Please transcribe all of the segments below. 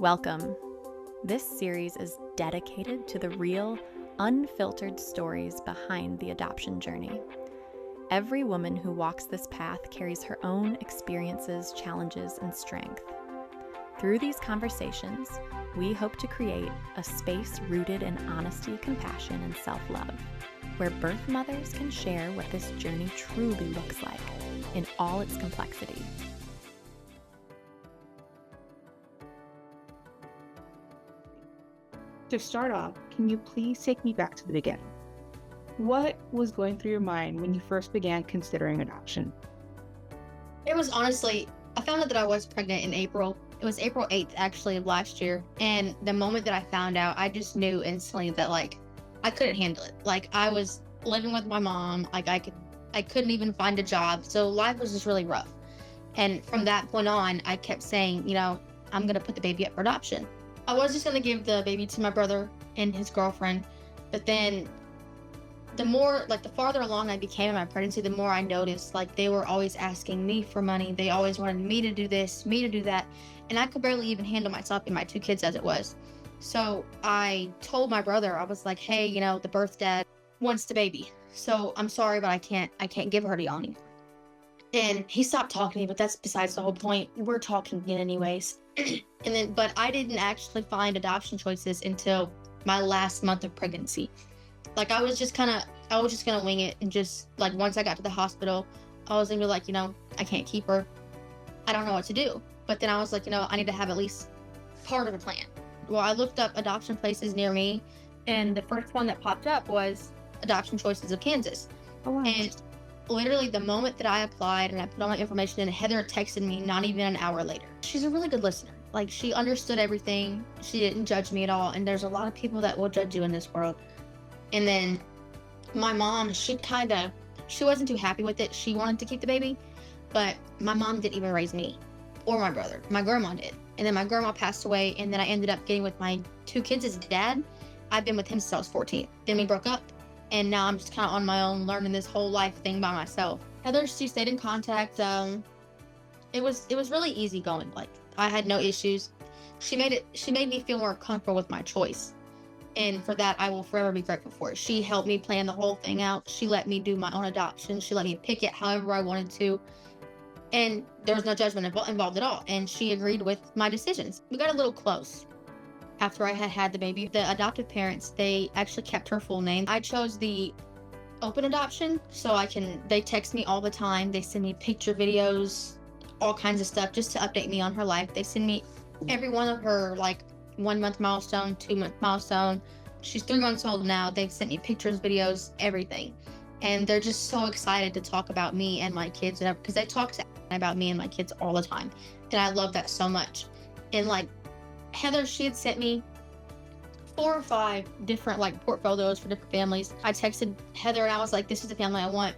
Welcome. This series is dedicated to the real, unfiltered stories behind the adoption journey. Every woman who walks this path carries her own experiences, challenges, and strength. Through these conversations, we hope to create a space rooted in honesty, compassion, and self-love, where birth mothers can share what this journey truly looks like in all its complexity. To start off, can you please take me back to the beginning? What was going through your mind when you first began considering adoption? It was honestly, I found out that I was pregnant in April. It was April 8th, actually, of last year. And the moment that I found out, I just knew instantly that, I couldn't handle it. I was living with my mom. I couldn't even find a job. So life was just really rough. And from that point on, I kept saying, I'm going to put the baby up for adoption. I was just going to give the baby to my brother and his girlfriend. But then the farther along I became in my pregnancy, the more I noticed, they were always asking me for money. They always wanted me to do this, me to do that. And I could barely even handle myself and my two kids as it was. So I told my brother, I was like, hey, the birth dad wants the baby. So I'm sorry, but I can't give her to Yanni. And he stopped talking to me, but that's besides the whole point. We're talking again anyways. But I didn't actually find adoption choices until my last month of pregnancy. I was just gonna wing it, and just once I got to the hospital, I was gonna be like, I can't keep her. I don't know what to do. But then I was like, I need to have at least part of a plan. Well, I looked up adoption places near me, and the first one that popped up was Adoption Choices of Kansas. Oh, wow. And literally the moment that I applied and I put all my information in, Heather texted me not even an hour later. She's a really good listener. She understood everything. She didn't judge me at all. And there's a lot of people that will judge you in this world. And then my mom, she wasn't too happy with it. She wanted to keep the baby, but my mom didn't even raise me or my brother. My grandma did. And then my grandma passed away, and then I ended up getting with my two kids' dad. I've been with him since I was 14. Then we broke up, and now I'm just kind of on my own, learning this whole life thing by myself. Heather, she stayed in contact. It was really easy going. I had no issues. She made me feel more comfortable with my choice. And for that, I will forever be grateful for it. She helped me plan the whole thing out. She let me do my own adoption. She let me pick it however I wanted to. And there was no judgment involved at all. And she agreed with my decisions. We got a little close. After I had the baby, the adoptive parents, they actually kept her full name. I chose the open adoption, so they text me all the time. They send me picture videos, all kinds of stuff just to update me on her life. They send me every one of her 1 month milestone, 2 month milestone. She's 3 months old now. They've sent me pictures, videos, everything. And they're just so excited to talk about me and my kids, because they talk about me and my kids all the time. And I love that so much. And Heather, she had sent me 4 or 5 different portfolios for different families. I texted Heather and I was like, this is the family I want.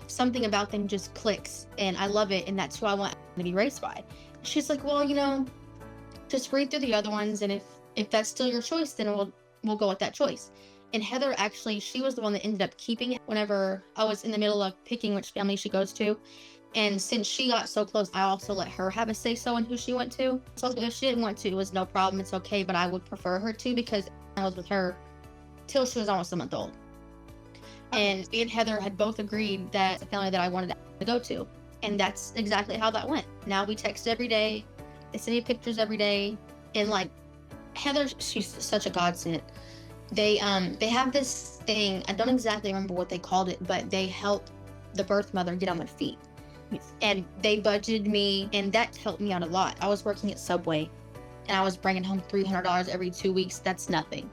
Something about them just clicks and I love it. And that's who I want to be raised by. She's like, well, just read through the other ones, and if that's still your choice, then we'll go with that choice. And Heather, actually, she was the one that ended up keeping it whenever I was in the middle of picking which family she goes to. And since she got so close, I also let her have a say-so in who she went to. So if she didn't want to, it was no problem. It's okay, but I would prefer her to, because I was with her till she was almost a month old. And me and Heather had both agreed that the family that I wanted to go to. And that's exactly how that went. Now we text every day. They send me pictures every day. And Heather, she's such a godsend. They have this thing, I don't exactly remember what they called it, but they help the birth mother get on their feet. Yes. And they budgeted me, and that helped me out a lot. I was working at Subway, and I was bringing home $300 every 2 weeks. That's nothing.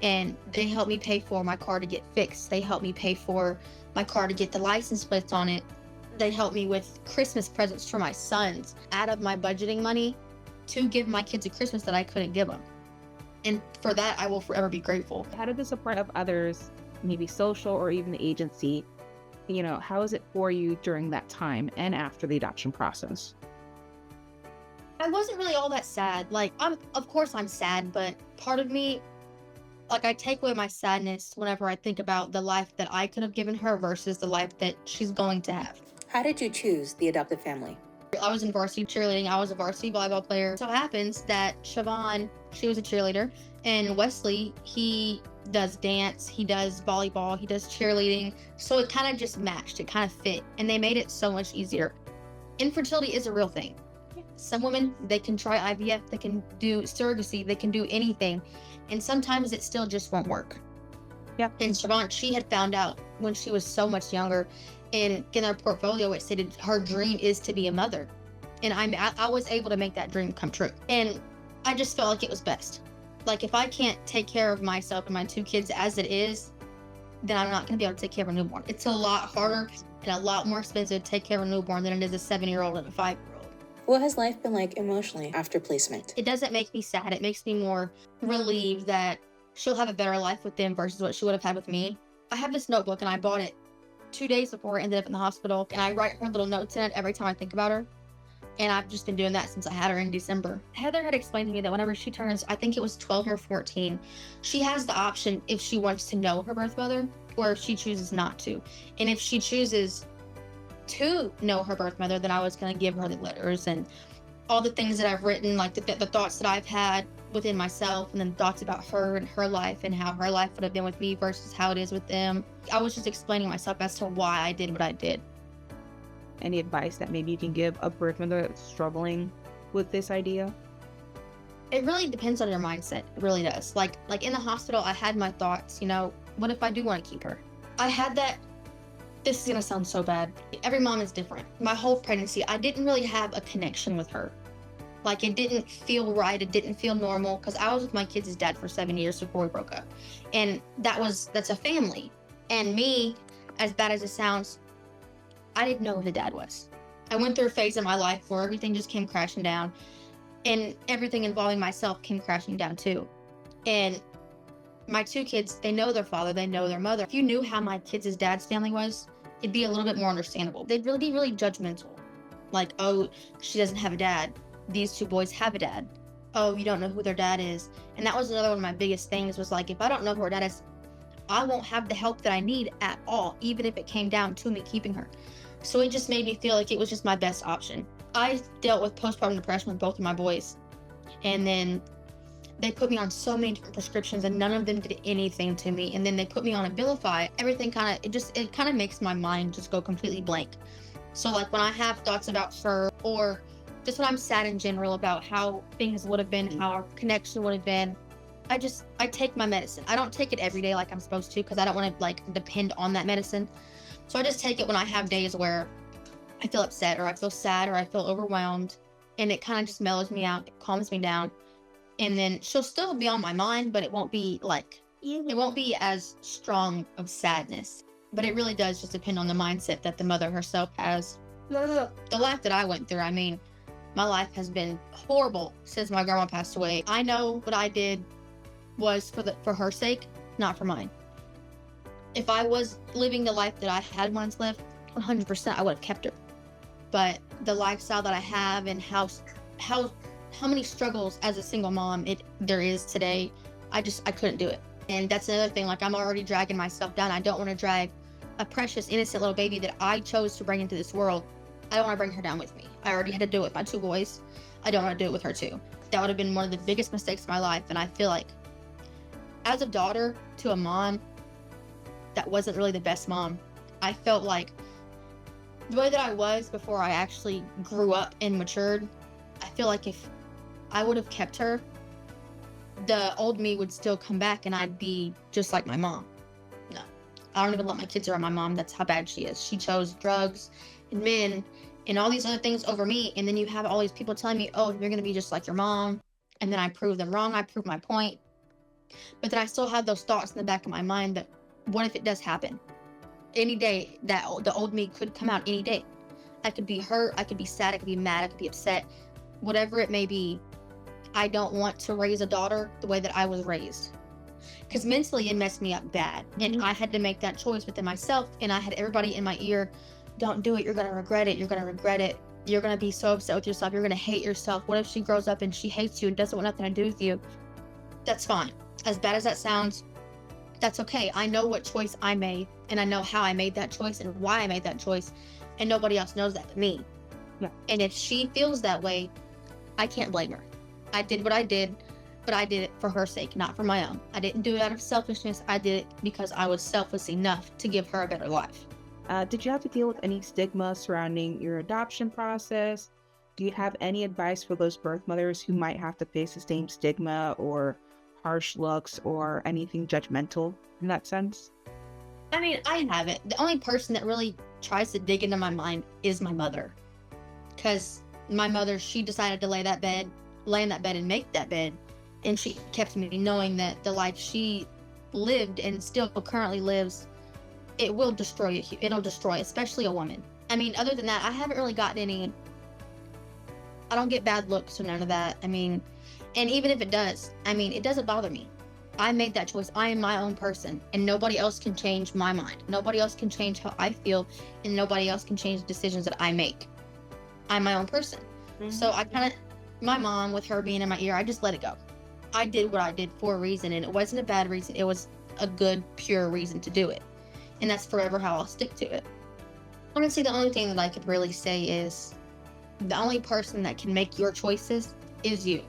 And they helped me pay for my car to get fixed. They helped me pay for my car to get the license plates on it. They helped me with Christmas presents for my sons out of my budgeting money to give my kids a Christmas that I couldn't give them. And for that, I will forever be grateful. How did the support of others, maybe social or even the agency, how is it for you during that time and after the adoption process? I wasn't really all that sad. Of course I'm sad, but part of me, I take away my sadness whenever I think about the life that I could have given her versus the life that she's going to have. How did you choose the adoptive family? I was in varsity cheerleading. I was a varsity volleyball player. So it happens that Siobhan, she was a cheerleader, and Wesley, he does dance, he does volleyball, he does cheerleading. So it kind of just matched. It kind of fit, and they made it so much easier. Infertility is a real thing. Some women, they can try IVF, they can do surrogacy, they can do anything, and sometimes it still just won't work. Yeah. And Siobhan, she had found out when she was so much younger, and in her portfolio it stated her dream is to be a mother, and I was able to make that dream come true. And I just felt like it was best. Like, if I can't take care of myself and my 2 kids as it is, then I'm not going to be able to take care of a newborn. It's a lot harder and a lot more expensive to take care of a newborn than it is a 7-year-old and a 5-year-old. What has life been like emotionally after placement? It doesn't make me sad. It makes me more relieved that she'll have a better life with them versus what she would have had with me. I have this notebook, and I bought it 2 days before I ended up in the hospital, and I write her little notes in it every time I think about her. And I've just been doing that since I had her in December. Heather had explained to me that whenever she turns, I think it was 12 or 14, she has the option if she wants to know her birth mother or if she chooses not to. And if she chooses to know her birth mother, then I was going to give her the letters and all the things that I've written, like the thoughts that I've had within myself, and then thoughts about her and her life and how her life would have been with me versus how it is with them. I was just explaining myself as to why I did what I did. Any advice that maybe you can give a birth mother that's struggling with this idea? It really depends on your mindset. It really does. Like in the hospital, I had my thoughts, what if I do want to keep her? I had that. This is going to sound so bad. Every mom is different. My whole pregnancy, I didn't really have a connection with her. Like, it didn't feel right. It didn't feel normal, because I was with my kids' dad for 7 years before we broke up. And that's a family. And me, as bad as it sounds, I didn't know who the dad was. I went through a phase in my life where everything just came crashing down, and everything involving myself came crashing down too. And my 2 kids, they know their father, they know their mother. If you knew how my kids' dad's family was, it'd be a little bit more understandable. They'd really be really judgmental. Like, oh, she doesn't have a dad. These 2 boys have a dad. Oh, you don't know who their dad is. And that was another one of my biggest things, was like, if I don't know who her dad is, I won't have the help that I need at all, even if it came down to me keeping her. So it just made me feel like it was just my best option. I dealt with postpartum depression with both of my boys. And then they put me on so many different prescriptions, and none of them did anything to me. And then they put me on Abilify. Everything it kind of makes my mind just go completely blank. So like when I have thoughts about her, or just when I'm sad in general about how things would have been, how our connection would have been, I take my medicine. I don't take it every day like I'm supposed to, because I don't want to like depend on that medicine. So I just take it when I have days where I feel upset, or I feel sad, or I feel overwhelmed, and it kind of just mellows me out, it calms me down. And then she'll still be on my mind, but it won't be as strong of sadness. But it really does just depend on the mindset that the mother herself has. The life that I went through, I mean, my life has been horrible since my grandma passed away. I know what I did was for her sake, not for mine. If I was living the life that I had once lived, 100% I would have kept her. But the lifestyle that I have, and how many struggles as a single mom there is today, I couldn't do it. And that's another thing, like, I'm already dragging myself down. I don't want to drag a precious, innocent little baby that I chose to bring into this world. I don't want to bring her down with me. I already had to do it with my 2 boys. I don't want to do it with her too. That would have been one of the biggest mistakes of my life. And I feel like, as a daughter to a mom, that wasn't really the best mom. I felt like the way that I was before I actually grew up and matured, I feel like if I would have kept her, the old me would still come back, and I'd be just like my mom. No, I don't even let my kids around my mom. That's how bad she is. She chose drugs and men and all these other things over me. And then you have all these people telling me, oh, you're going to be just like your mom. And then I prove them wrong. I prove my point. But then I still have those thoughts in the back of my mind that, what if it does happen? Any day, that the old me could come out any day. I could be hurt. I could be sad. I could be mad. I could be upset. Whatever it may be, I don't want to raise a daughter the way that I was raised. Because mentally, it messed me up bad. And I had to make that choice within myself. And I had everybody in my ear, don't do it. You're going to regret it. You're going to regret it. You're going to be so upset with yourself. You're going to hate yourself. What if she grows up and she hates you and doesn't want nothing to do with you? That's fine. As bad as that sounds, that's okay. I know what choice I made, and I know how I made that choice and why I made that choice, and nobody else knows that but me. Yeah. And if she feels that way, I can't blame her. I did what I did, but I did it for her sake, not for my own. I didn't do it out of selfishness. I did it because I was selfless enough to give her a better life. Did you have to deal with any stigma surrounding your adoption process? Do you have any advice for those birth mothers who might have to face the same stigma or harsh looks or anything judgmental in that sense? I mean, I haven't. The only person that really tries to dig into my mind is my mother. Because my mother, she decided to lay in that bed and make that bed. And she kept me knowing that the life she lived and still currently lives, it will destroy you. It'll destroy, especially a woman. I mean, other than that, I haven't really gotten I don't get bad looks or none of that. I mean, and even if it does, I mean, it doesn't bother me. I made that choice. I am my own person, and nobody else can change my mind. Nobody else can change how I feel, and nobody else can change the decisions that I make. I'm my own person. So I kind of, my mom, with her being in my ear, I just let it go. I did what I did for a reason, and it wasn't a bad reason. It was a good, pure reason to do it. And that's forever how I'll stick to it. Honestly, the only thing that I could really say is the only person that can make your choices is you.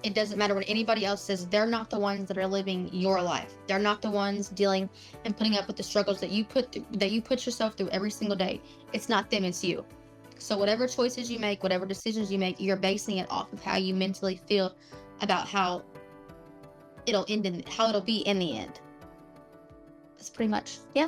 It doesn't matter what anybody else says. They're not the ones that are living your life. They're not the ones dealing and putting up with the struggles that you put yourself through every single day. It's not them, it's you. So whatever choices you make, whatever decisions you make, you're basing it off of how you mentally feel about how it'll be in the end. That's pretty much, yeah.